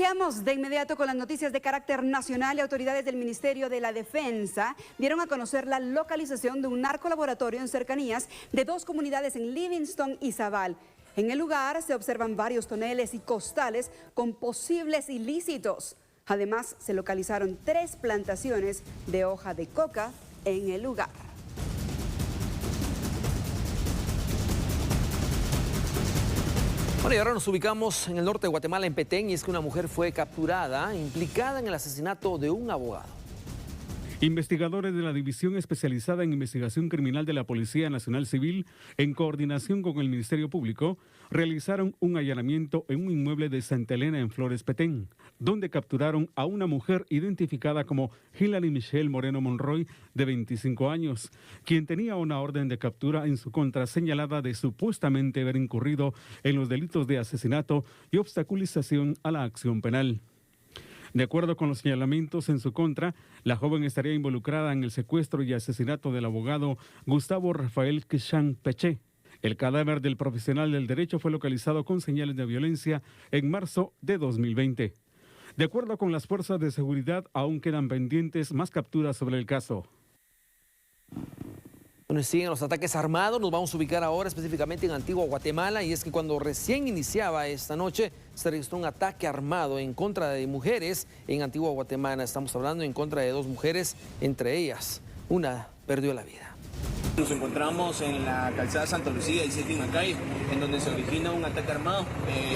Iniciamos de inmediato con las noticias de carácter nacional y autoridades del Ministerio de la Defensa dieron a conocer la localización de un narcolaboratorio en cercanías de dos comunidades en Livingston y Zaval. En el lugar se observan varios toneles y costales con posibles ilícitos. Además, se localizaron 3 plantaciones de hoja de coca en el lugar. Bueno, y ahora nos ubicamos en el norte de Guatemala, en Petén, y es que una mujer fue capturada implicada en el asesinato de un abogado. Investigadores de la División Especializada en Investigación Criminal de la Policía Nacional Civil, en coordinación con el Ministerio Público, realizaron un allanamiento en un inmueble de Santa Elena en Flores, Petén, donde capturaron a una mujer identificada como Hilary Michelle Moreno Monroy, de 25 años, quien tenía una orden de captura en su contra señalada de supuestamente haber incurrido en los delitos de asesinato y obstaculización a la acción penal. De acuerdo con los señalamientos en su contra, la joven estaría involucrada en el secuestro y asesinato del abogado Gustavo Rafael Quechan Peché. El cadáver del profesional del derecho fue localizado con señales de violencia en marzo de 2020. De acuerdo con las fuerzas de seguridad, aún quedan pendientes más capturas sobre el caso. Bueno, siguen los ataques armados. Nos vamos a ubicar ahora específicamente en Antigua Guatemala, y es que cuando recién iniciaba esta noche se registró un ataque armado en contra de mujeres en Antigua Guatemala. Estamos hablando en contra de 2 mujeres, entre ellas una perdió la vida. Nos encontramos en la calzada Santa Lucía y Séptima Calle, en donde se origina un ataque armado.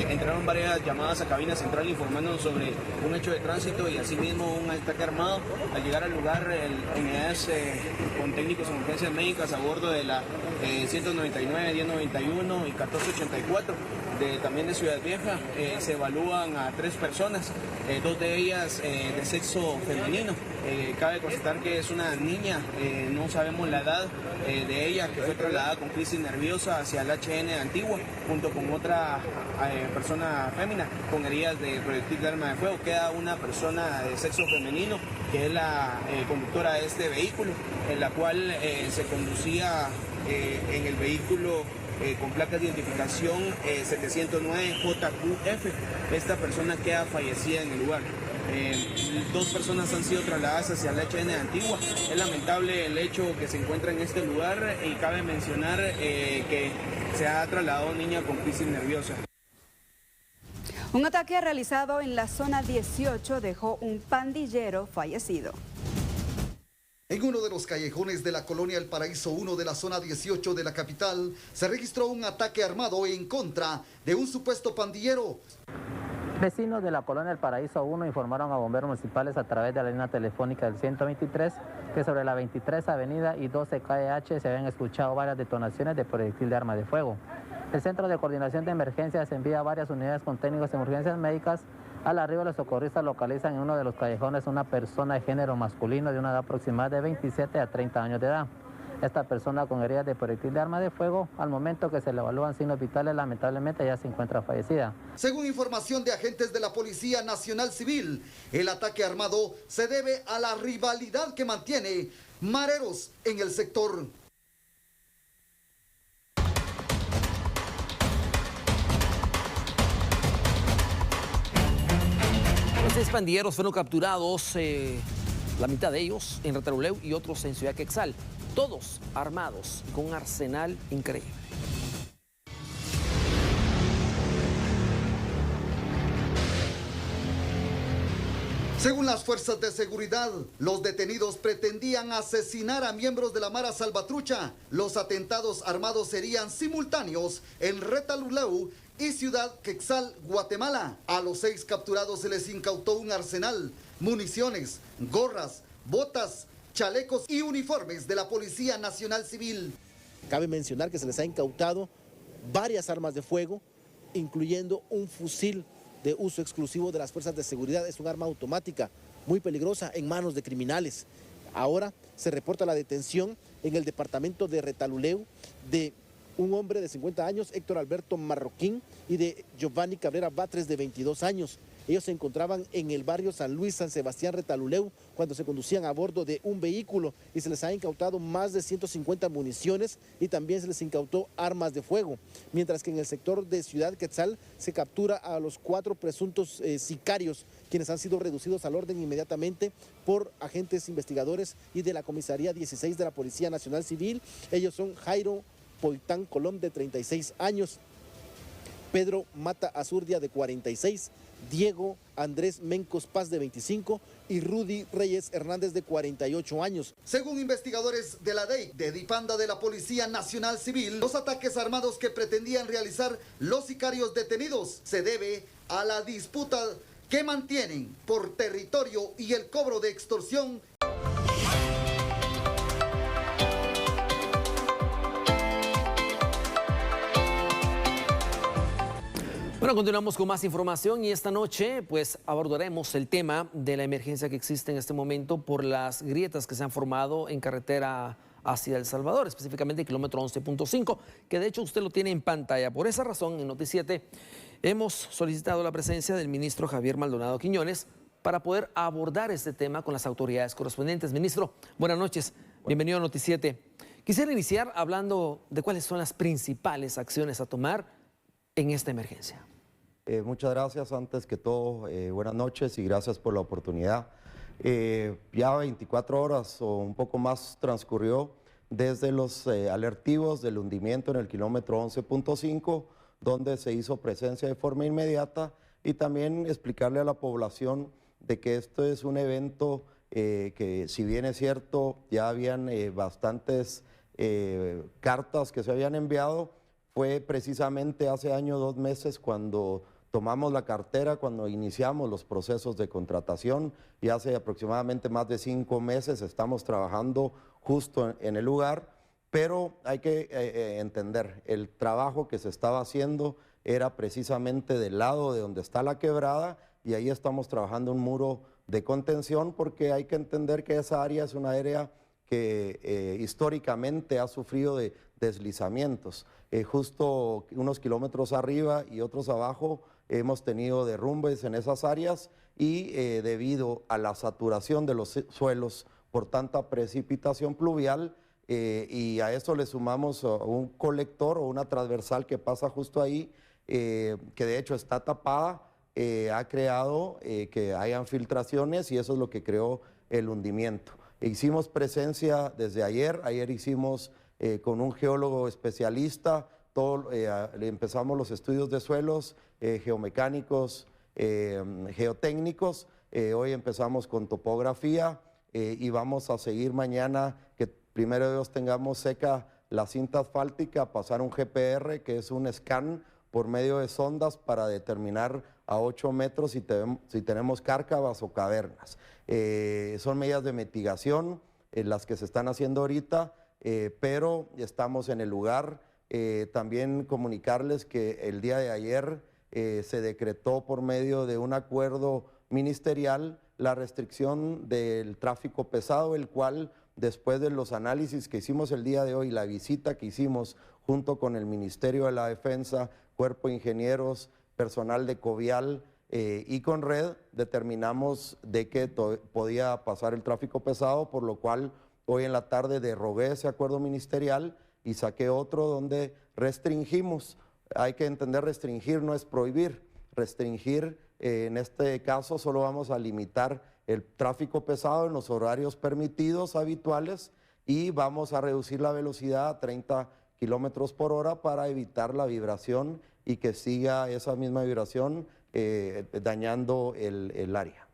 Entraron varias llamadas a cabina central informando sobre un hecho de tránsito y asimismo un ataque armado. Al llegar al lugar, unidades con técnicos en urgencias médicas a bordo de la 199, 1091 y 1484, también de Ciudad Vieja, se evalúan a 3 personas, 2 de ellas de sexo femenino. Cabe constatar que es una niña, no sabemos la edad de ella, que fue trasladada con crisis nerviosa hacia el HN de Antigua, junto con otra persona fémina con heridas de proyectil de arma de fuego. Queda una persona de sexo femenino, que es la conductora de este vehículo, en la cual se conducía en el vehículo con placa de identificación 709 JQF. Esta persona queda fallecida en el lugar. 2 personas han sido trasladadas hacia el HN de Antigua. Es lamentable el hecho que se encuentra en este lugar, y cabe mencionar que se ha trasladado niña con crisis nerviosa. Un ataque realizado en la zona 18 dejó un pandillero fallecido. En uno de los callejones de la colonia El Paraíso 1 de la zona 18 de la capital, se registró un ataque armado en contra de un supuesto pandillero. Vecinos de la colonia El Paraíso 1 informaron a bomberos municipales a través de la línea telefónica del 123 que sobre la 23 Avenida y 12 KH se habían escuchado varias detonaciones de proyectil de arma de fuego. El Centro de Coordinación de Emergencias envía varias unidades con técnicos en urgencias médicas. Al arribo, los socorristas localizan en uno de los callejones una persona de género masculino de una edad aproximada de 27 a 30 años de edad. Esta persona con heridas de proyectil de arma de fuego, al momento que se le evalúan signos vitales, lamentablemente ya se encuentra fallecida. Según información de agentes de la Policía Nacional Civil, el ataque armado se debe a la rivalidad que mantiene mareros en el sector. Los 6 pandilleros fueron capturados, la mitad de ellos en Retaluleu y otros en Ciudad Quetzal. Todos armados con un arsenal increíble. Según las fuerzas de seguridad, los detenidos pretendían asesinar a miembros de la Mara Salvatrucha. Los atentados armados serían simultáneos en Retaluleu y Ciudad Quetzal, Guatemala. A los 6 capturados se les incautó un arsenal, municiones, gorras, botas, chalecos y uniformes de la Policía Nacional Civil. Cabe mencionar que se les ha incautado varias armas de fuego, incluyendo un fusil de uso exclusivo de las fuerzas de seguridad. Es un arma automática muy peligrosa en manos de criminales. Ahora se reporta la detención en el departamento de Retaluleu de un hombre de 50 años, Héctor Alberto Marroquín, y de Giovanni Cabrera Batres, de 22 años. Ellos se encontraban en el barrio San Luis, San Sebastián, Retaluleu, cuando se conducían a bordo de un vehículo y se les ha incautado más de 150 municiones y también se les incautó armas de fuego. Mientras que en el sector de Ciudad Quetzal se captura a los 4 presuntos sicarios, quienes han sido reducidos al orden inmediatamente por agentes investigadores y de la Comisaría 16 de la Policía Nacional Civil. Ellos son Jairo Poitán Colón, de 36 años, Pedro Mata Azurdia, de 46, Diego Andrés Mencos Paz, de 25, y Rudy Reyes Hernández, de 48 años. Según investigadores de la DEI, de Dipanda de la Policía Nacional Civil, los ataques armados que pretendían realizar los sicarios detenidos se debe a la disputa que mantienen por territorio y el cobro de extorsión. Bueno, continuamos con más información y esta noche pues abordaremos el tema de la emergencia que existe en este momento por las grietas que se han formado en carretera hacia El Salvador, específicamente el kilómetro 11.5, que de hecho usted lo tiene en pantalla. Por esa razón, en Noti7 hemos solicitado la presencia del ministro Javier Maldonado Quiñones para poder abordar este tema con las autoridades correspondientes. Ministro, buenas noches, bienvenido a Noti7. Quisiera iniciar hablando de cuáles son las principales acciones a tomar en esta emergencia. Muchas gracias, antes que todo, buenas noches y gracias por la oportunidad. Ya 24 horas o un poco más transcurrió desde los alertivos del hundimiento en el kilómetro 11.5, donde se hizo presencia de forma inmediata, y también explicarle a la población de que esto es un evento que, si bien es cierto, ya habían bastantes cartas que se habían enviado. Fue precisamente hace año, 2 meses, cuando tomamos la cartera, cuando iniciamos los procesos de contratación, y hace aproximadamente más de 5 meses estamos trabajando justo en el lugar, pero hay que entender, el trabajo que se estaba haciendo era precisamente del lado de donde está la quebrada, y ahí estamos trabajando un muro de contención, porque hay que entender que esa área es una área que históricamente ha sufrido de deslizamientos. Justo unos kilómetros arriba y otros abajo hemos tenido derrumbes en esas áreas, y debido a la saturación de los suelos por tanta precipitación pluvial, y a eso le sumamos un colector o una transversal que pasa justo ahí, que de hecho está tapada, ha creado que hayan filtraciones, y eso es lo que creó el hundimiento. Hicimos presencia desde ayer hicimos con un geólogo especialista, empezamos los estudios de suelos, geomecánicos, geotécnicos, hoy empezamos con topografía, y vamos a seguir mañana, que primero Dios tengamos seca la cinta asfáltica, pasar un GPR, que es un scan por medio de sondas para determinar a 8 metros si tenemos cárcavas o cavernas. Son medidas de mitigación las que se están haciendo ahorita, pero estamos en el lugar. También comunicarles que el día de ayer se decretó por medio de un acuerdo ministerial la restricción del tráfico pesado, el cual, después de los análisis que hicimos el día de hoy, la visita que hicimos junto con el Ministerio de la Defensa, Cuerpo de Ingenieros, personal de Covial y con Red, determinamos de que podía pasar el tráfico pesado, por lo cual hoy en la tarde derrogué ese acuerdo ministerial y saqué otro donde restringimos. Hay que entender, restringir no es prohibir. Restringir, en este caso, solo vamos a limitar el tráfico pesado en los horarios permitidos habituales, y vamos a reducir la velocidad a 30 kilómetros por hora para evitar la vibración y que siga esa misma vibración dañando el área.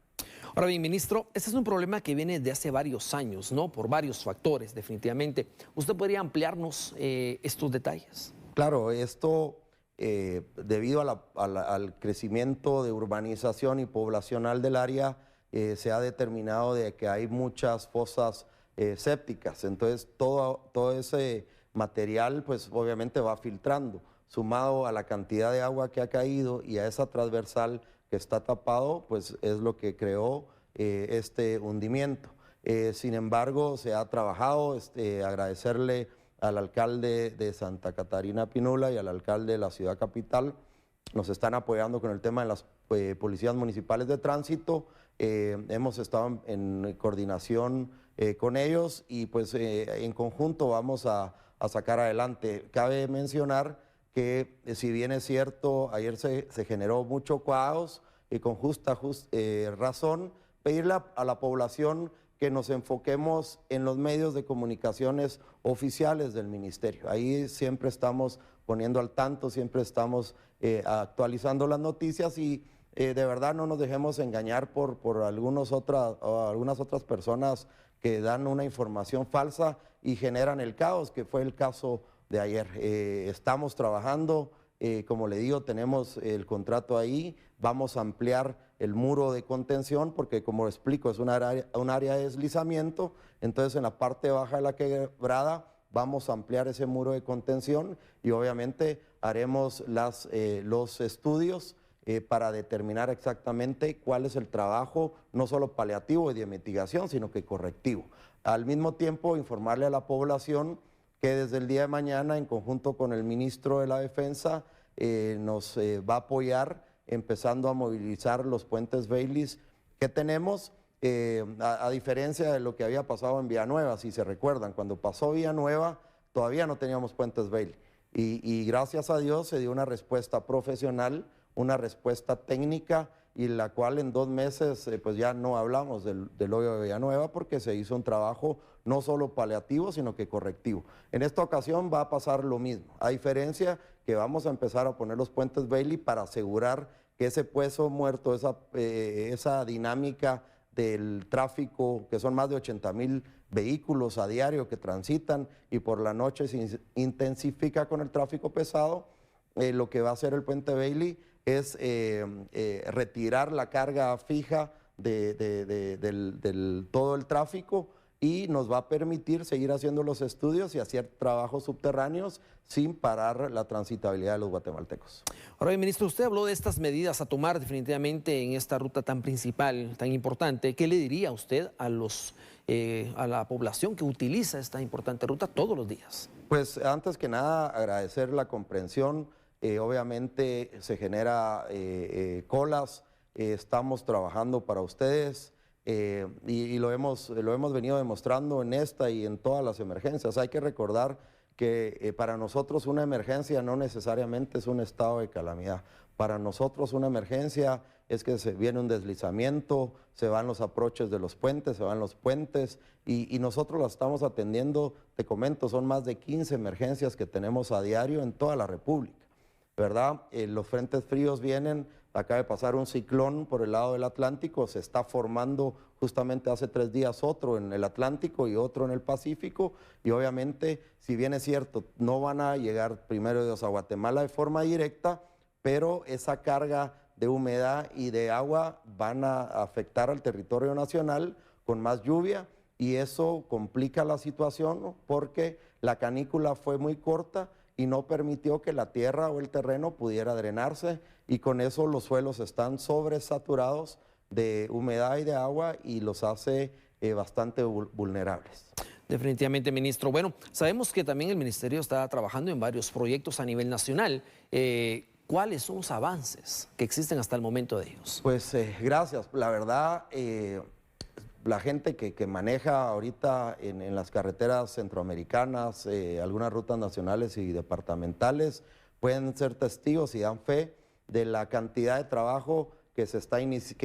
Ahora bien, ministro, este es un problema que viene de hace varios años, ¿no? Por varios factores, definitivamente. ¿Usted podría ampliarnos estos detalles? Claro, esto debido al crecimiento de urbanización y poblacional del área, se ha determinado de que hay muchas fosas sépticas. Entonces, todo ese material, pues obviamente va filtrando, sumado a la cantidad de agua que ha caído y a esa transversal que está tapado, pues es lo que creó este hundimiento. Sin embargo, se ha trabajado, agradecerle al alcalde de Santa Catarina Pinula y al alcalde de la ciudad capital, nos están apoyando con el tema de las policías municipales de tránsito. Hemos estado en coordinación con ellos y pues en conjunto vamos a sacar adelante. Cabe mencionar que si bien es cierto, ayer se generó mucho caos y con justa razón, pedirle a la población que nos enfoquemos en los medios de comunicaciones oficiales del ministerio. Ahí siempre estamos poniendo al tanto, siempre estamos actualizando las noticias y de verdad no nos dejemos engañar por algunas otras personas que dan una información falsa y generan el caos, que fue el caso de ayer. Estamos trabajando, como le digo, tenemos el contrato ahí, vamos a ampliar el muro de contención porque, como explico, es un área de deslizamiento, entonces en la parte baja de la quebrada vamos a ampliar ese muro de contención y obviamente haremos los estudios para determinar exactamente cuál es el trabajo, no solo paliativo y de mitigación, sino que correctivo. Al mismo tiempo, informarle a la población que desde el día de mañana, en conjunto con el ministro de la Defensa, nos va a apoyar empezando a movilizar los puentes Baileys que tenemos, a diferencia de lo que había pasado en Villanueva, si se recuerdan, cuando pasó Villanueva todavía no teníamos puentes Bailey y gracias a Dios se dio una respuesta profesional, una respuesta técnica y la cual en 2 meses pues ya no hablamos del hoyo de Villanueva porque se hizo un trabajo no solo paliativo sino que correctivo. En esta ocasión va a pasar lo mismo, a diferencia que vamos a empezar a poner los puentes Bailey para asegurar que ese peso muerto, esa dinámica del tráfico, que son más de 80,000 vehículos a diario que transitan y por la noche se intensifica con el tráfico pesado, lo que va a hacer el puente Bailey es retirar la carga fija de todo el tráfico y nos va a permitir seguir haciendo los estudios y hacer trabajos subterráneos sin parar la transitabilidad de los guatemaltecos. Ahora bien, ministro, usted habló de estas medidas a tomar definitivamente en esta ruta tan principal, tan importante. ¿Qué le diría usted a la población que utiliza esta importante ruta todos los días? Pues antes que nada agradecer la comprensión. Obviamente se genera colas, estamos trabajando para ustedes. Y lo hemos venido demostrando en esta y en todas las emergencias. Hay que recordar que para nosotros una emergencia no necesariamente es un estado de calamidad. Para nosotros una emergencia es que se viene un deslizamiento, se van los aproches de los puentes, se van los puentes y nosotros las estamos atendiendo. Te comento, son más de 15 emergencias que tenemos a diario en toda la República, ¿verdad? Los frentes fríos vienen. Acaba de pasar un ciclón por el lado del Atlántico, se está formando justamente hace 3 días otro en el Atlántico y otro en el Pacífico y obviamente, si bien es cierto, no van a llegar primero Dios a Guatemala de forma directa, pero esa carga de humedad y de agua van a afectar al territorio nacional con más lluvia y eso complica la situación, ¿no? Porque la canícula fue muy corta y no permitió que la tierra o el terreno pudiera drenarse y con eso los suelos están sobresaturados de humedad y de agua y los hace bastante vulnerables. Definitivamente, ministro. Bueno, sabemos que también el ministerio está trabajando en varios proyectos a nivel nacional. ¿Cuáles son los avances que existen hasta el momento de ellos? Pues gracias. La verdad, la gente que maneja ahorita en las carreteras centroamericanas, algunas rutas nacionales y departamentales, pueden ser testigos y dan fe de la cantidad de trabajo que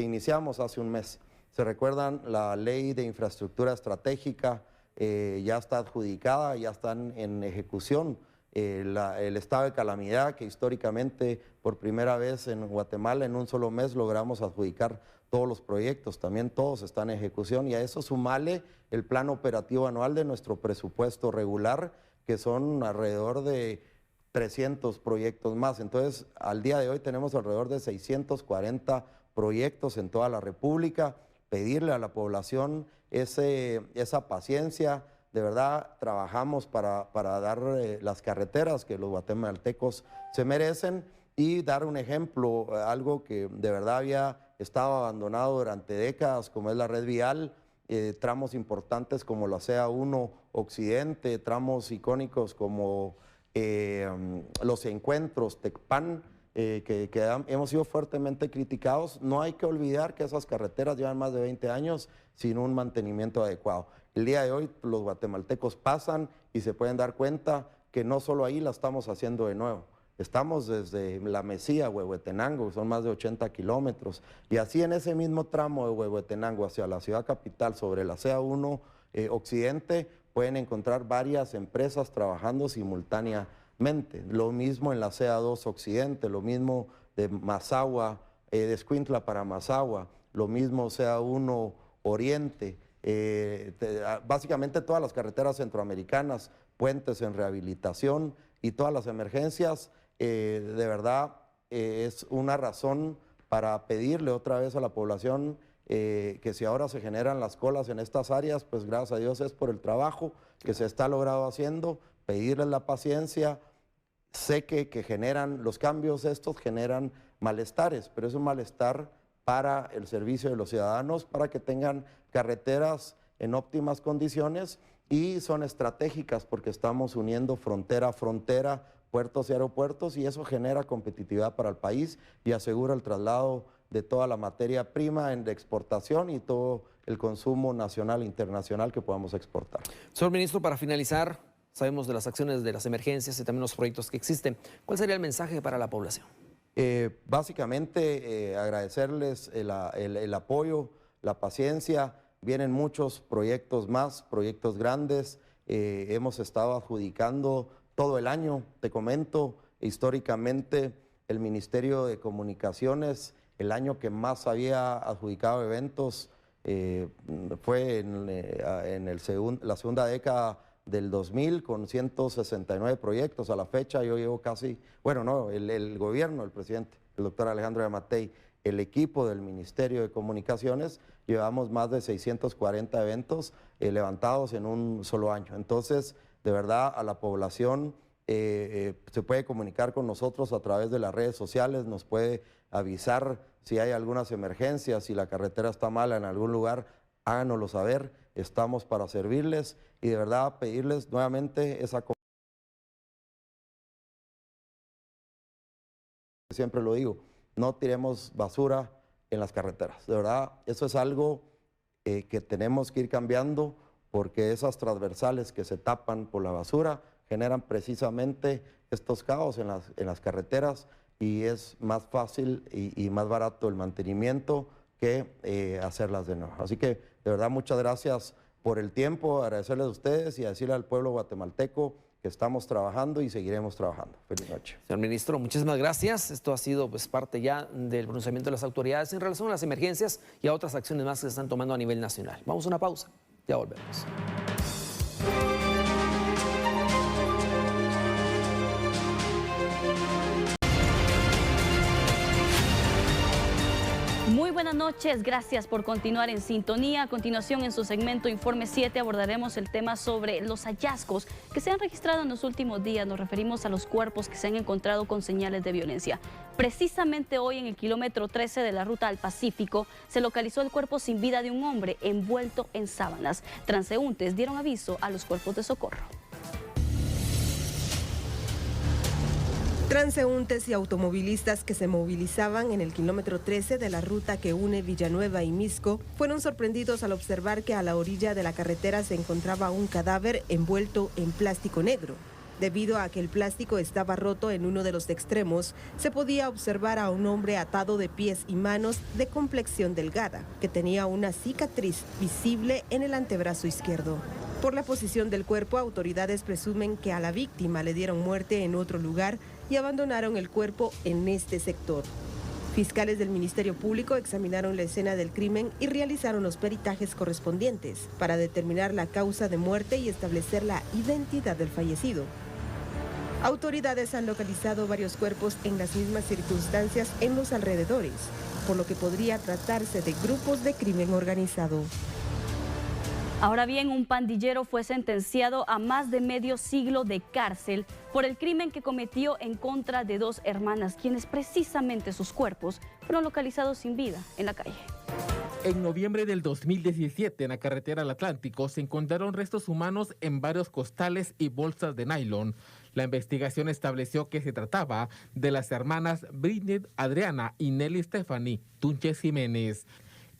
iniciamos hace un mes. Se recuerdan, la ley de infraestructura estratégica ya está adjudicada, ya están en ejecución. El estado de calamidad, que históricamente por primera vez en Guatemala en un solo mes logramos adjudicar todos los proyectos, también todos están en ejecución y a eso sumale el plan operativo anual de nuestro presupuesto regular, que son alrededor de 300 proyectos más. Entonces, al día de hoy tenemos alrededor de 640 proyectos en toda la República. Pedirle a la población esa paciencia. De verdad, trabajamos para dar las carreteras que los guatemaltecos se merecen y dar un ejemplo, algo que de verdad había estado abandonado durante décadas, como es la red vial, tramos importantes como la CA1 Occidente, tramos icónicos como los encuentros Tecpan, hemos sido fuertemente criticados. No hay que olvidar que esas carreteras llevan más de 20 años sin un mantenimiento adecuado. El día de hoy los guatemaltecos pasan y se pueden dar cuenta que no solo ahí la estamos haciendo de nuevo. Estamos desde La Mesía, Huehuetenango, que son más de 80 kilómetros, y así en ese mismo tramo de Huehuetenango hacia la ciudad capital, sobre la CA1 Occidente, pueden encontrar varias empresas trabajando simultáneamente. Lo mismo en la CA2 Occidente, lo mismo de Mazahua, de Escuintla para Mazahua, lo mismo CA1 Oriente, básicamente todas las carreteras centroamericanas, puentes en rehabilitación y todas las emergencias. De verdad es una razón para pedirle otra vez a la población que si ahora se generan las colas en estas áreas, pues gracias a Dios es por el trabajo que se está logrado haciendo, pedirles la paciencia. Sé que generan, los cambios estos generan malestares, pero es un malestar para el servicio de los ciudadanos, para que tengan carreteras en óptimas condiciones, y son estratégicas porque estamos uniendo frontera a frontera, puertos y aeropuertos, y eso genera competitividad para el país y asegura el traslado de toda la materia prima de exportación y todo el consumo nacional e internacional que podamos exportar. Señor ministro, para finalizar, sabemos de las acciones de las emergencias y también los proyectos que existen. ¿Cuál sería el mensaje para la población? Básicamente agradecerles el apoyo, la paciencia. Vienen muchos proyectos más, proyectos grandes. Hemos estado adjudicando todo el año. Te comento, históricamente el Ministerio de Comunicaciones, el año que más había adjudicado eventos fue en la segunda década del 2000, con 169 proyectos. A la fecha yo llevo casi, bueno, no, el gobierno, el presidente, el doctor Alejandro Yamatei, el equipo del Ministerio de Comunicaciones, llevamos más de 640 eventos levantados en un solo año. Entonces, de verdad, a la población se puede comunicar con nosotros a través de las redes sociales, nos puede avisar si hay algunas emergencias, si la carretera está mala en algún lugar, háganoslo saber, estamos para servirles y de verdad pedirles nuevamente esa cooperación. Siempre lo digo, no tiremos basura en las carreteras. De verdad, eso es algo que tenemos que ir cambiando, porque esas transversales que se tapan por la basura generan precisamente estos caos en las carreteras, y es más fácil y más barato el mantenimiento que hacerlas de nuevo. Así que, de verdad, muchas gracias por el tiempo, agradecerles a ustedes y decirle al pueblo guatemalteco que estamos trabajando y seguiremos trabajando. Feliz noche. Señor ministro, muchísimas gracias. Esto ha sido parte ya del pronunciamiento de las autoridades en relación a las emergencias y a otras acciones más que se están tomando a nivel nacional. Vamos a una pausa, ya volvemos. Muy buenas noches, gracias por continuar en sintonía. A continuación, en su segmento Informe 7 abordaremos el tema sobre los hallazgos que se han registrado en los últimos días. Nos referimos a los cuerpos que se han encontrado con señales de violencia. Precisamente hoy, en el kilómetro 13 de la ruta al Pacífico, se localizó el cuerpo sin vida de un hombre envuelto en sábanas. Transeúntes dieron aviso a los cuerpos de socorro. Transeúntes y automovilistas que se movilizaban en el kilómetro 13 de la ruta que une Villanueva y Misco fueron sorprendidos al observar que a la orilla de la carretera se encontraba un cadáver envuelto en plástico negro. Debido a que el plástico estaba roto en uno de los extremos, se podía observar a un hombre atado de pies y manos de complexión delgada, que tenía una cicatriz visible en el antebrazo izquierdo. Por la posición del cuerpo, autoridades presumen que a la víctima le dieron muerte en otro lugar y abandonaron el cuerpo en este sector. Fiscales del Ministerio Público examinaron la escena del crimen y realizaron los peritajes correspondientes para determinar la causa de muerte y establecer la identidad del fallecido. Autoridades han localizado varios cuerpos en las mismas circunstancias en los alrededores, por lo que podría tratarse de grupos de crimen organizado. Ahora bien, un pandillero fue sentenciado a más de medio siglo de cárcel por el crimen que cometió en contra de dos hermanas, quienes precisamente sus cuerpos fueron localizados sin vida en la calle. En noviembre del 2017, en la carretera al Atlántico, se encontraron restos humanos en varios costales y bolsas de nylon. La investigación estableció que se trataba de las hermanas Britney Adriana y Nelly Stephanie Túnez Jiménez.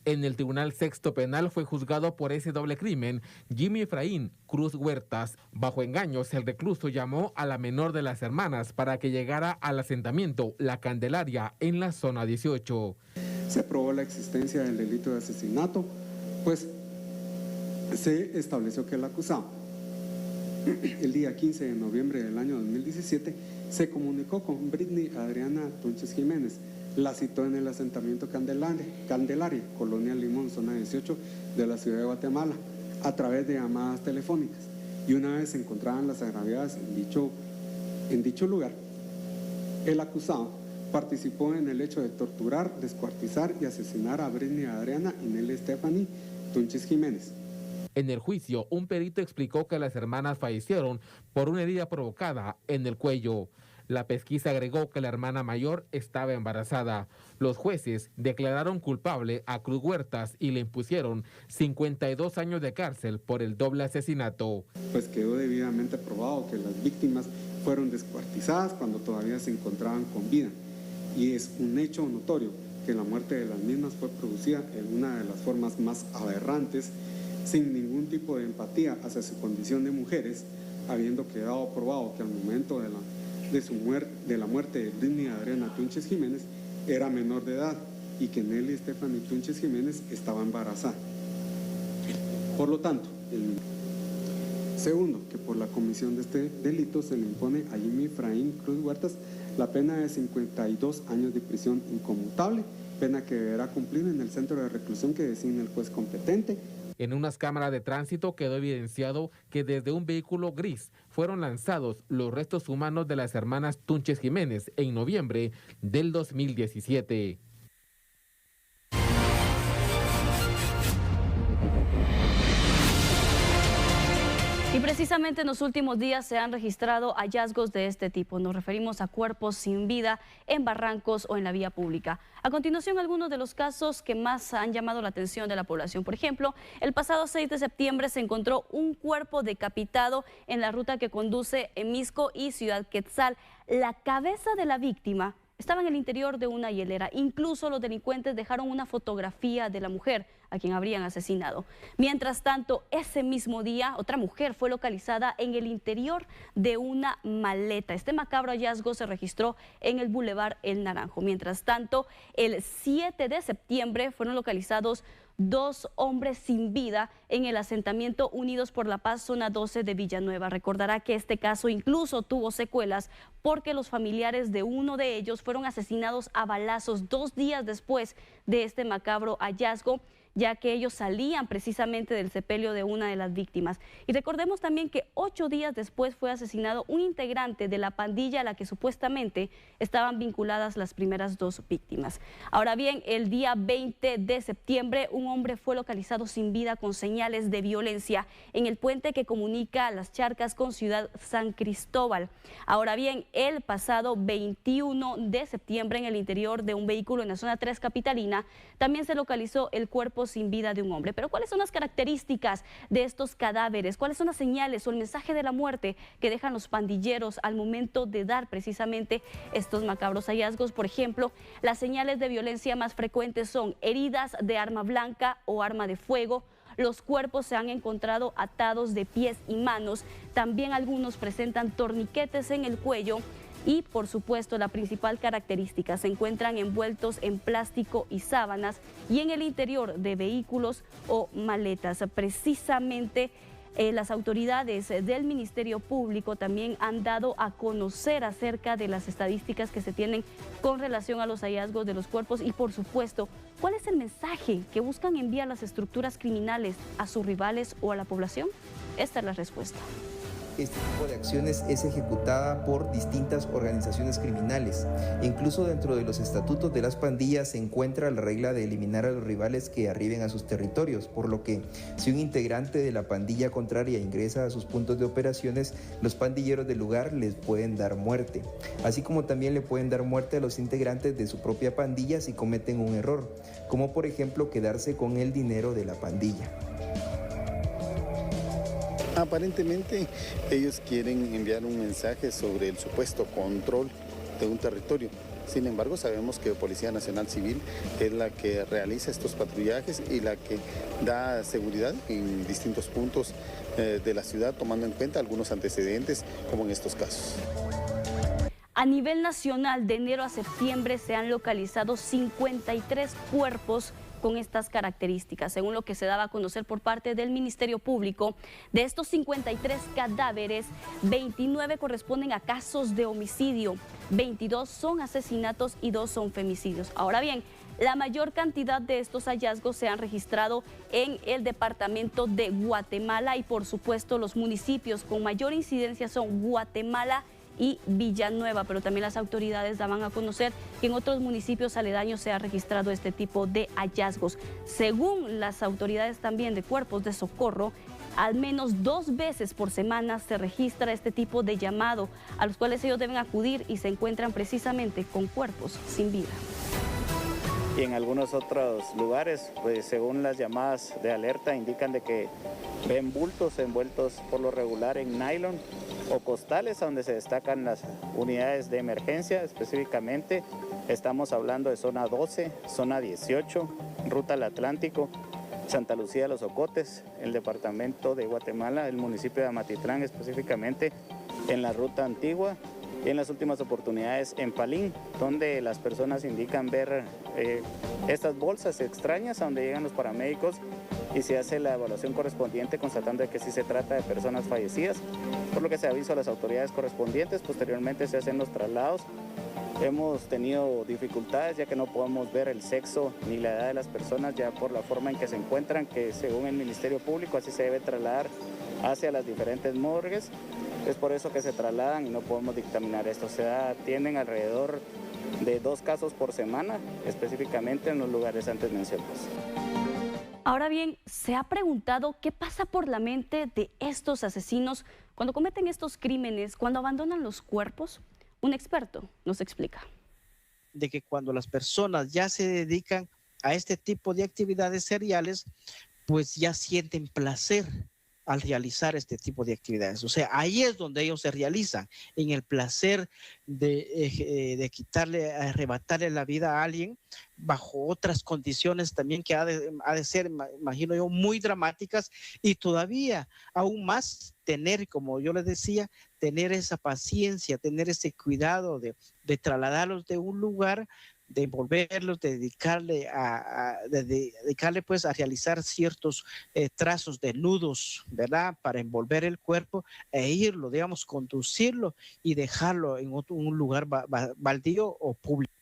En el Tribunal Sexto Penal fue juzgado por ese doble crimen Jimmy Efraín Cruz Huertas. Bajo engaños, el recluso llamó a la menor de las hermanas para que llegara al asentamiento La Candelaria en la zona 18. Se probó la existencia del delito de asesinato, pues se estableció que el acusado, el día 15 de noviembre del año 2017, se comunicó con Britney Adriana Túnez Jiménez. La citó en el asentamiento Candelaria, Colonia Limón, zona 18 de la ciudad de Guatemala, a través de llamadas telefónicas. Y una vez se encontraban las agraviadas en dicho lugar, el acusado participó en el hecho de torturar, descuartizar y asesinar a Britney Adriana y Nelly Stephanie Túnez Jiménez. En el juicio, un perito explicó que las hermanas fallecieron por una herida provocada en el cuello. La pesquisa agregó que la hermana mayor estaba embarazada. Los jueces declararon culpable a Cruz Huertas y le impusieron 52 años de cárcel por el doble asesinato. Pues quedó debidamente probado que las víctimas fueron descuartizadas cuando todavía se encontraban con vida. Y es un hecho notorio que la muerte de las mismas fue producida en una de las formas más aberrantes, sin ningún tipo de empatía hacia su condición de mujeres, habiendo quedado probado que al momento de la muerte de Britney Adriana Túnez Jiménez era menor de edad y que Nelly Stephanie Túnez Jiménez estaba embarazada. Por lo tanto, segundo, que por la comisión de este delito se le impone a Jimmy Efraín Cruz Huertas la pena de 52 años de prisión inconmutable, pena que deberá cumplir en el centro de reclusión que designe el juez competente. En unas cámaras de tránsito quedó evidenciado que desde un vehículo gris fueron lanzados los restos humanos de las hermanas Túnez Jiménez en noviembre del 2017. Y precisamente en los últimos días se han registrado hallazgos de este tipo. Nos referimos a cuerpos sin vida en barrancos o en la vía pública. A continuación, algunos de los casos que más han llamado la atención de la población. Por ejemplo, el pasado 6 de septiembre se encontró un cuerpo decapitado en la ruta que conduce en Misco y Ciudad Quetzal. La cabeza de la víctima estaba en el interior de una hielera. Incluso los delincuentes dejaron una fotografía de la mujer a quien habrían asesinado. Mientras tanto, ese mismo día, otra mujer fue localizada en el interior de una maleta. Este macabro hallazgo se registró en el Boulevard El Naranjo. Mientras tanto, el 7 de septiembre fueron localizados 2 hombres sin vida en el asentamiento Unidos por la Paz, zona 12 de Villanueva. Recordará que este caso incluso tuvo secuelas porque los familiares de uno de ellos fueron asesinados a balazos 2 días después de este macabro hallazgo, ya que ellos salían precisamente del sepelio de una de las víctimas. Y recordemos también que 8 días después fue asesinado un integrante de la pandilla a la que supuestamente estaban vinculadas las primeras 2 víctimas. Ahora bien, el día 20 de septiembre, un hombre fue localizado sin vida con señales de violencia en el puente que comunica Las Charcas con Ciudad San Cristóbal. Ahora bien, el pasado 21 de septiembre, en el interior de un vehículo en la zona 3 capitalina, también se localizó el cuerpo sin vida de un hombre. Pero ¿cuáles son las características de estos cadáveres? ¿Cuáles son las señales o el mensaje de la muerte que dejan los pandilleros al momento de dar precisamente estos macabros hallazgos? Por ejemplo, las señales de violencia más frecuentes son heridas de arma blanca o arma de fuego. Los cuerpos se han encontrado atados de pies y manos. También algunos presentan torniquetes en el cuello. Y, por supuesto, la principal característica, se encuentran envueltos en plástico y sábanas y en el interior de vehículos o maletas. Precisamente las autoridades del Ministerio Público también han dado a conocer acerca de las estadísticas que se tienen con relación a los hallazgos de los cuerpos y, por supuesto, ¿cuál es el mensaje que buscan enviar las estructuras criminales a sus rivales o a la población? Esta es la respuesta. Este tipo de acciones es ejecutada por distintas organizaciones criminales. Incluso dentro de los estatutos de las pandillas se encuentra la regla de eliminar a los rivales que arriben a sus territorios, por lo que si un integrante de la pandilla contraria ingresa a sus puntos de operaciones, los pandilleros del lugar les pueden dar muerte, así como también le pueden dar muerte a los integrantes de su propia pandilla si cometen un error, como por ejemplo quedarse con el dinero de la pandilla. Aparentemente ellos quieren enviar un mensaje sobre el supuesto control de un territorio. Sin embargo, sabemos que Policía Nacional Civil es la que realiza estos patrullajes y la que da seguridad en distintos puntos de la ciudad, tomando en cuenta algunos antecedentes, como en estos casos. A nivel nacional, de enero a septiembre se han localizado 53 cuerpos con estas características, según lo que se daba a conocer por parte del Ministerio Público. De estos 53 cadáveres, 29 corresponden a casos de homicidio, 22 son asesinatos y 2 son femicidios. Ahora bien, la mayor cantidad de estos hallazgos se han registrado en el departamento de Guatemala y, por supuesto, los municipios con mayor incidencia son Guatemala y Villanueva, pero también las autoridades daban a conocer que en otros municipios aledaños se ha registrado este tipo de hallazgos. Según las autoridades también de cuerpos de socorro, al menos 2 veces por semana se registra este tipo de llamado, a los cuales ellos deben acudir y se encuentran precisamente con cuerpos sin vida. Y en algunos otros lugares, pues según las llamadas de alerta, indican de que ven bultos envueltos por lo regular en nylon o costales, donde se destacan las unidades de emergencia. Específicamente estamos hablando de zona 12, zona 18, ruta al Atlántico, Santa Lucía de los Ocotes, el departamento de Guatemala, el municipio de Amatitlán, específicamente en la ruta antigua. Y en las últimas oportunidades en Palín, donde las personas indican ver estas bolsas extrañas a donde llegan los paramédicos y se hace la evaluación correspondiente, constatando que sí se trata de personas fallecidas, por lo que se avisa a las autoridades correspondientes. Posteriormente se hacen los traslados. Hemos tenido dificultades ya que no podemos ver el sexo ni la edad de las personas, ya por la forma en que se encuentran, que según el Ministerio Público así se debe trasladar hacia las diferentes morgues. Es por eso que se trasladan y no podemos dictaminar esto. Se atienden alrededor de 2 casos por semana, específicamente en los lugares antes mencionados. Ahora bien, ¿se ha preguntado qué pasa por la mente de estos asesinos cuando cometen estos crímenes, cuando abandonan los cuerpos? Un experto nos explica. De que cuando las personas ya se dedican a este tipo de actividades seriales, pues ya sienten placer al realizar este tipo de actividades. O sea, ahí es donde ellos se realizan, en el placer de quitarle, arrebatarle la vida a alguien bajo otras condiciones también que ha de ser, imagino yo, muy dramáticas, y todavía aún más tener, como yo les decía, tener esa paciencia, tener ese cuidado de trasladarlos de un lugar, de envolverlos, de dedicarle pues a realizar ciertos trazos de nudos, ¿verdad? Para envolver el cuerpo e irlo, digamos, conducirlo y dejarlo en un lugar baldío o público.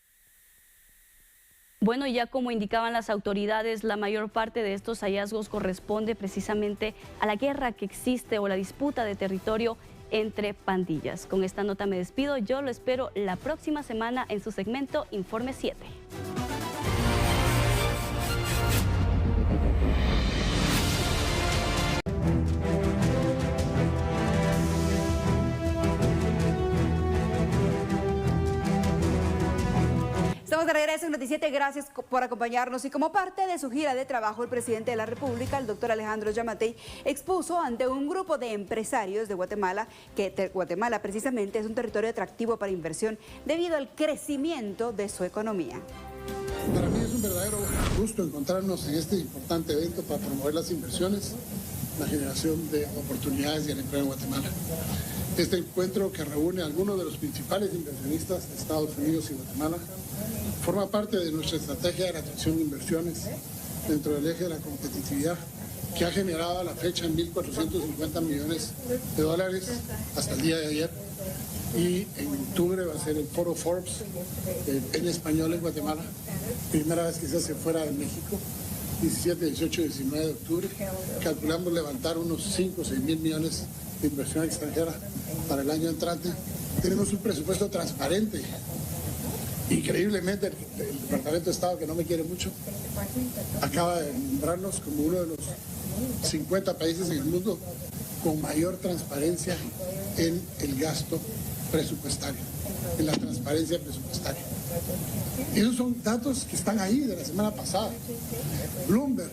Bueno, ya como indicaban las autoridades, la mayor parte de estos hallazgos corresponde precisamente a la guerra que existe o la disputa de territorio entre pandillas. Con esta nota me despido, yo lo espero la próxima semana en su segmento Informe 7. Estamos de regreso en Noticiete, gracias por acompañarnos. Y como parte de su gira de trabajo, el presidente de la República, el doctor Alejandro Yamatei, expuso ante un grupo de empresarios de Guatemala que Guatemala precisamente es un territorio atractivo para inversión debido al crecimiento de su economía. Para mí es un verdadero gusto encontrarnos en este importante evento para promover las inversiones, la generación de oportunidades y el empleo en Guatemala. Este encuentro, que reúne a algunos de los principales inversionistas de Estados Unidos y Guatemala, forma parte de nuestra estrategia de atracción de inversiones dentro del eje de la competitividad, que ha generado a la fecha 1.450 millones de dólares hasta el día de ayer. Y en octubre va a ser el foro Forbes en español en Guatemala, primera vez que se hace fuera de México, 17, 18 y 19 de octubre. Calculamos levantar unos 5 o 6 mil millones de inversión extranjera para el año entrante. Tenemos un presupuesto transparente. Increíblemente, el Departamento de Estado, que no me quiere mucho, acaba de nombrarnos como uno de los 50 países en el mundo con mayor transparencia en el gasto presupuestario, en la transparencia presupuestaria. Esos son datos que están ahí de la semana pasada. Bloomberg,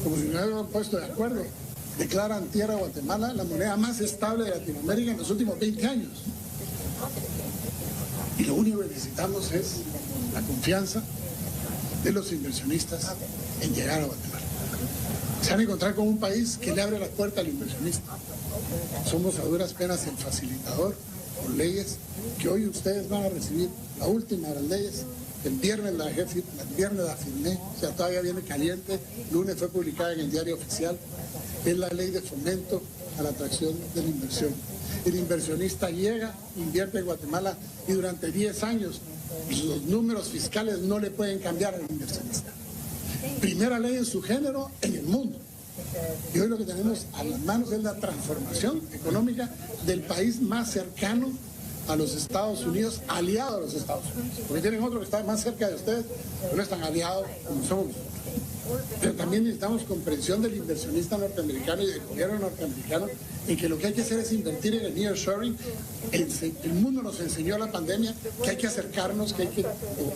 como si no hubieran puesto de acuerdo, declaran tierra Guatemala la moneda más estable de Latinoamérica en los últimos 20 años. Y lo único que necesitamos es la confianza de los inversionistas en llegar a Guatemala. Se van a encontrar con un país que le abre las puertas al inversionista. Somos a duras penas el facilitador por leyes que hoy ustedes van a recibir. La última de las leyes, el viernes la firmé, o sea, todavía viene caliente, el lunes fue publicada en el diario oficial, es la ley de fomento a la atracción de la inversión. El inversionista llega, invierte en Guatemala y durante 10 años los números fiscales no le pueden cambiar al inversionista. Primera ley en su género en el mundo. Y hoy lo que tenemos a las manos es la transformación económica del país más cercano a los Estados Unidos, aliado a los Estados Unidos. Porque tienen otro que está más cerca de ustedes, pero no están aliados como somos nosotros. Pero también necesitamos comprensión del inversionista norteamericano y del gobierno norteamericano en que lo que hay que hacer es invertir en el nearshoring. El mundo nos enseñó a la pandemia que hay que acercarnos, que hay que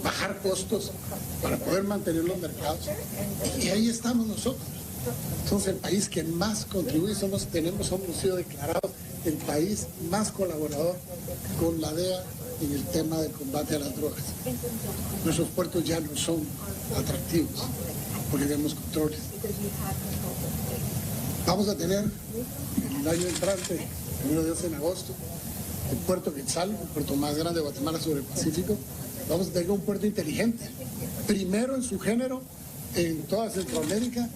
bajar costos para poder mantener los mercados. Y ahí estamos nosotros. Somos el país que más contribuye, hemos sido declarados el país más colaborador con la DEA en el tema del combate a las drogas. Nuestros puertos ya no son atractivos porque tenemos controles. Vamos a tener el año entrante, primero Dios en agosto, el puerto Quetzal, el puerto más grande de Guatemala sobre el Pacífico. Vamos a tener un puerto inteligente, primero en su género en toda Centroamérica,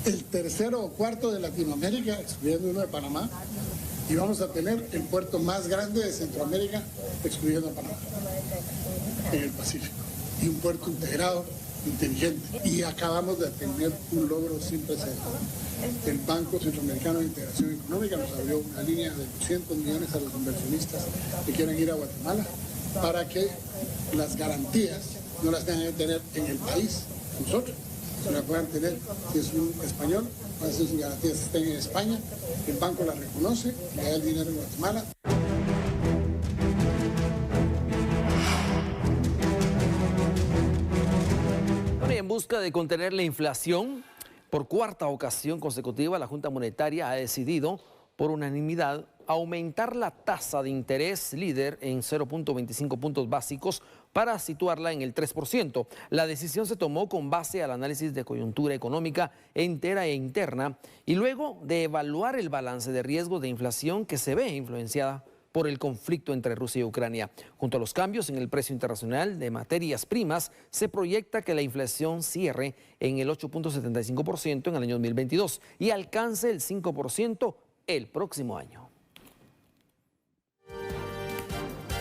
el tercero o cuarto de Latinoamérica, excluyendo uno de Panamá, y vamos a tener el puerto más grande de Centroamérica, excluyendo a Panamá, en el Pacífico, y un puerto integrado, inteligente. Y acabamos de tener un logro sin precedentes. El Banco Centroamericano de Integración Económica nos abrió una línea de 200 millones a los inversionistas que quieran ir a Guatemala para que las garantías no las tengan que tener en el país, nosotros, se la puedan tener, si es un español, para que sus garantías estén en España, el banco las reconoce, le da el dinero en Guatemala. En busca de contener la inflación, por cuarta ocasión consecutiva, la Junta Monetaria ha decidido, por unanimidad, aumentar la tasa de interés líder en 0.25 puntos básicos para situarla en el 3%. La decisión se tomó con base al análisis de coyuntura económica entera e interna y luego de evaluar el balance de riesgo de inflación que se ve influenciada por el conflicto entre Rusia y Ucrania. Junto a los cambios en el precio internacional de materias primas, se proyecta que la inflación cierre en el 8.75% en el año 2022 y alcance el 5% el próximo año.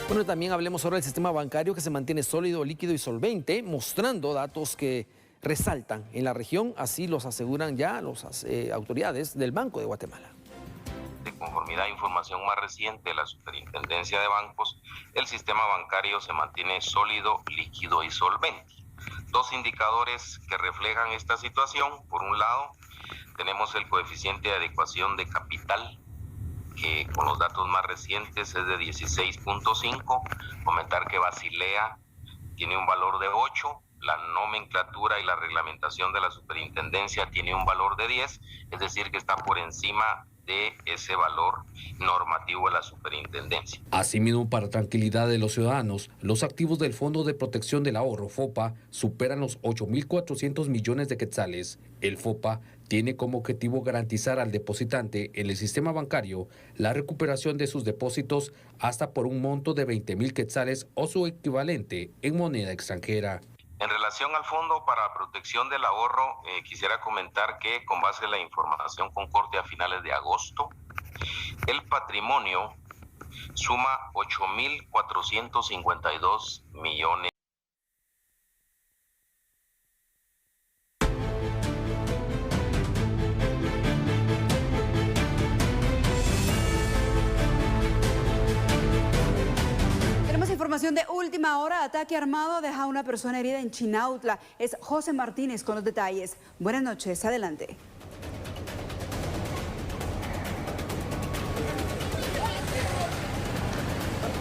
Bueno, también hablemos ahora del sistema bancario que se mantiene sólido, líquido y solvente, mostrando datos que resaltan en la región, así los aseguran ya las autoridades del Banco de Guatemala. De conformidad a información más reciente de la Superintendencia de Bancos, el sistema bancario se mantiene sólido, líquido y solvente. Dos indicadores que reflejan esta situación. Por un lado, tenemos el coeficiente de adecuación de capital, que con los datos más recientes es de 16.5. Comentar que Basilea tiene un valor de 8. La nomenclatura y la reglamentación de la superintendencia tiene un valor de 10, es decir, que está por encima de ese valor normativo de la superintendencia. Asimismo, para tranquilidad de los ciudadanos, los activos del Fondo de Protección del Ahorro, FOPA, superan los 8.400 millones de quetzales. El FOPA tiene como objetivo garantizar al depositante en el sistema bancario la recuperación de sus depósitos hasta por un monto de 20.000 quetzales o su equivalente en moneda extranjera. En relación al Fondo para Protección del Ahorro, quisiera comentar que con base en la información con corte a finales de agosto, el patrimonio suma 8.452 millones. Información de última hora, ataque armado deja a una persona herida en Chinautla. Es José Martínez con los detalles. Buenas noches, adelante.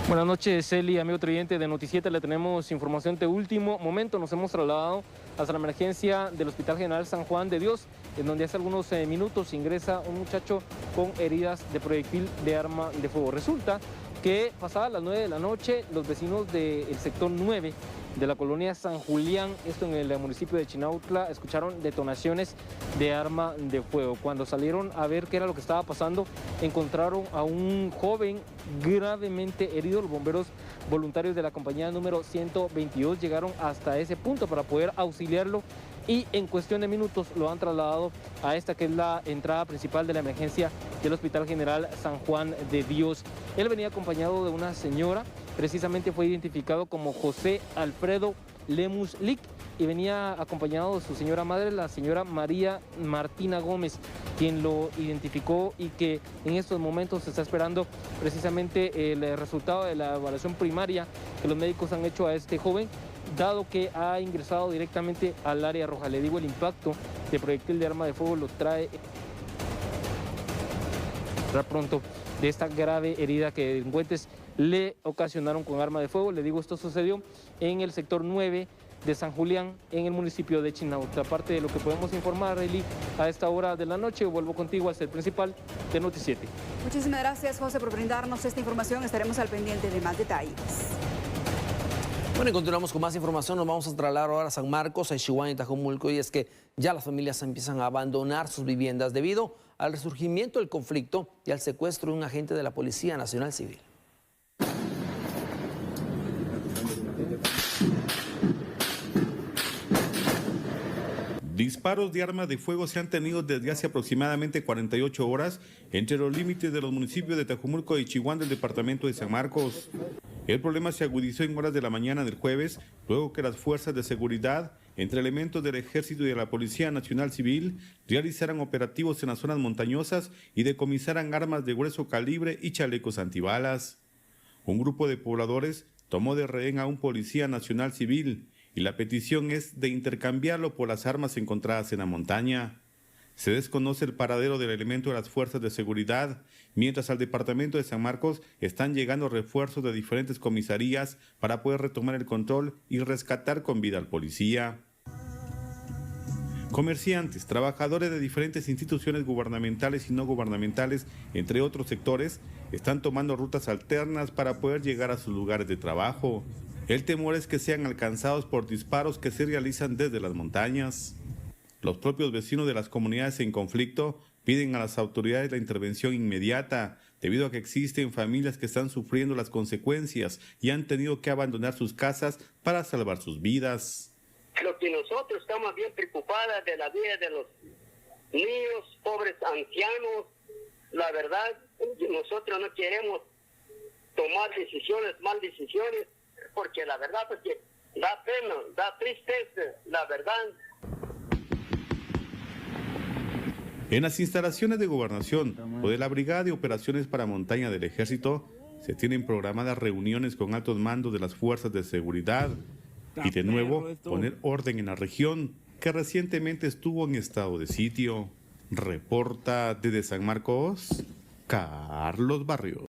Buenas noches, Celi, amigo televidente de Noticieta. Le tenemos información de último momento. Nos hemos trasladado hasta la emergencia del Hospital General San Juan de Dios. en donde hace algunos minutos ingresa un muchacho con heridas de proyectil de arma de fuego. Resulta que pasadas las 9 de la noche, los vecinos del sector 9 de la colonia San Julián, esto en el municipio de Chinautla, escucharon detonaciones de arma de fuego. Cuando salieron a ver qué era lo que estaba pasando, encontraron a un joven gravemente herido. Los bomberos voluntarios de la compañía número 122 llegaron hasta ese punto para poder auxiliarlo y en cuestión de minutos lo han trasladado a esta que es la entrada principal de la emergencia del Hospital General San Juan de Dios. Él venía acompañado de una señora, precisamente fue identificado como José Alfredo Lemus Lic, y venía acompañado de su señora madre, la señora María Martina Gómez, quien lo identificó y que en estos momentos se está esperando precisamente el resultado de la evaluación primaria que los médicos han hecho a este joven, dado que ha ingresado directamente al área roja. Le digo, el impacto de proyectil de arma de fuego lo trae pronto de esta grave herida que delincuentes le ocasionaron con arma de fuego. Le digo, esto sucedió en el sector 9 de San Julián, en el municipio de Chinautla. Aparte de lo que podemos informar, Eli, a esta hora de la noche, vuelvo contigo al set principal de Noti7. Muchísimas gracias, José, por brindarnos esta información. Estaremos al pendiente de más detalles. Bueno, y continuamos con más información. Nos vamos a trasladar ahora a San Marcos, a Ixiguán y Tajumulco, y es que ya las familias empiezan a abandonar sus viviendas debido al resurgimiento del conflicto y al secuestro de un agente de la Policía Nacional Civil. Disparos de armas de fuego se han tenido desde hace aproximadamente 48 horas entre los límites de los municipios de Tajumulco y Ixiguán del departamento de San Marcos. El problema se agudizó en horas de la mañana del jueves, luego que las fuerzas de seguridad, entre elementos del Ejército y de la Policía Nacional Civil, realizaran operativos en las zonas montañosas y decomisaran armas de grueso calibre y chalecos antibalas. Un grupo de pobladores tomó de rehén a un Policía Nacional Civil, y la petición es de intercambiarlo por las armas encontradas en la montaña. Se desconoce el paradero del elemento de las fuerzas de seguridad, mientras al departamento de San Marcos están llegando refuerzos de diferentes comisarías para poder retomar el control y rescatar con vida al policía. Comerciantes, trabajadores de diferentes instituciones gubernamentales y no gubernamentales, entre otros sectores, están tomando rutas alternas para poder llegar a sus lugares de trabajo. El temor es que sean alcanzados por disparos que se realizan desde las montañas. Los propios vecinos de las comunidades en conflicto piden a las autoridades la intervención inmediata, debido a que existen familias que están sufriendo las consecuencias y han tenido que abandonar sus casas para salvar sus vidas. Lo que nosotros estamos bien preocupados de la vida de los niños, pobres ancianos, la verdad, nosotros no queremos tomar mal decisiones, porque la verdad es que da pena, da tristeza, la verdad. En las instalaciones de Gobernación o de la Brigada de Operaciones para Montaña del Ejército se tienen programadas reuniones con altos mandos de las fuerzas de seguridad y de nuevo poner orden en la región que recientemente estuvo en estado de sitio. Reporta desde San Marcos, Carlos Barrios.